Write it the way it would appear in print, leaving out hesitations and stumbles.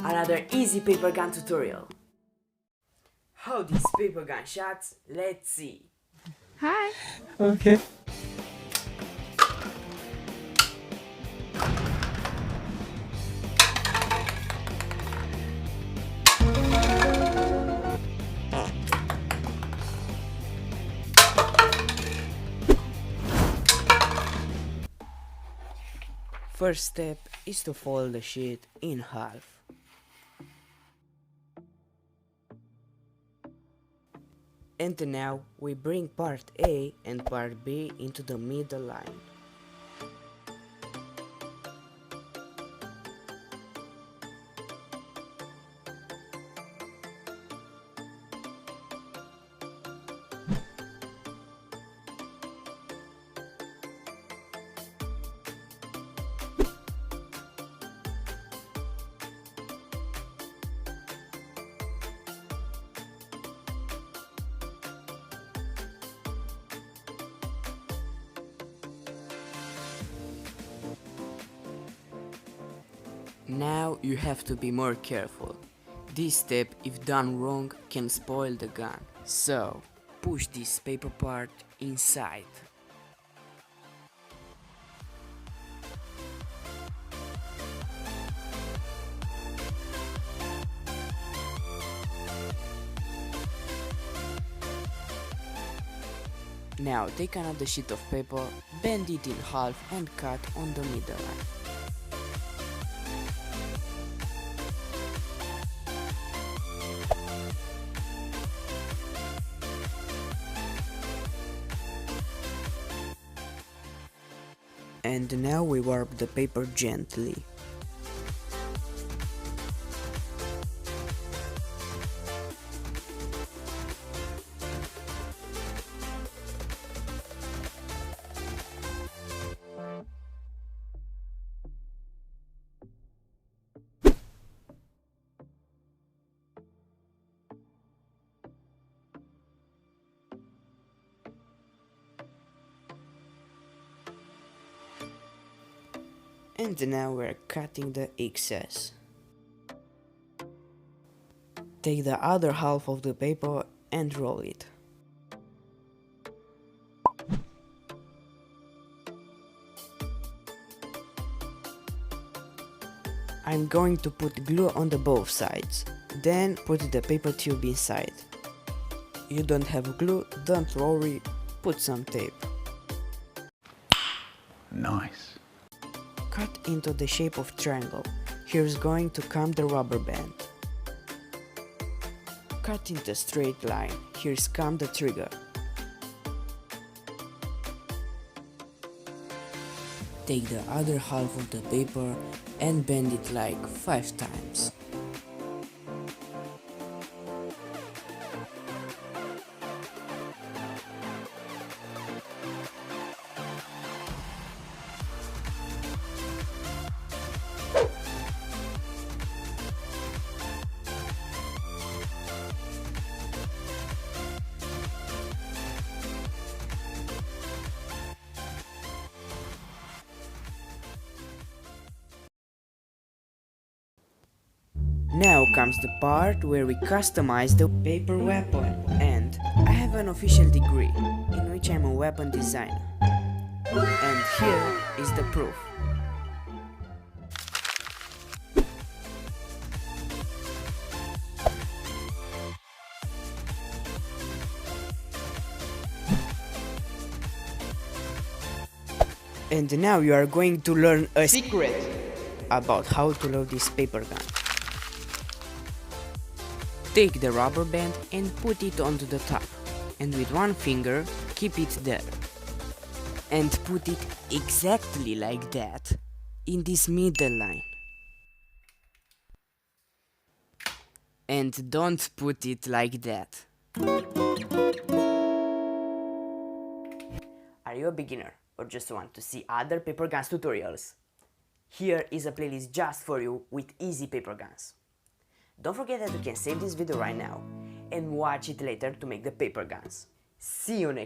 another easy paper gun tutorial. How this paper gun shots? Let's see. Hi. Okay. First step is to fold the sheet in half. And now we bring part A and part B into the middle line. Now you have to be more careful. This step, if done wrong, can spoil the gun. So, push this paper part inside. Now take another sheet of paper, bend it in half and cut on the middle line. And now we warp the paper gently. And now we're cutting the excess. Take the other half of the paper and roll it. I'm going to put glue on the both sides, then put the paper tube inside. You don't have glue, don't worry, put some tape. Nice. Cut into the shape of triangle. Here's going to come the rubber band. Cut into a straight line. Here's come the trigger. Take the other half of the paper and bend it like 5 times. Now comes the part where we customize the paper weapon, and I have an official degree in which I'm a weapon designer. And here is the proof. And now you are going to learn a secret about how to load this paper gun. Take the rubber band and put it onto the top, and with one finger keep it there. And put it exactly like that, in this middle line. And don't put it like that. Are you a beginner or just want to see other paper guns tutorials? Here is a playlist just for you with easy paper guns. Don't forget that you can save this video right now and watch it later to make the paper guns. See you next time.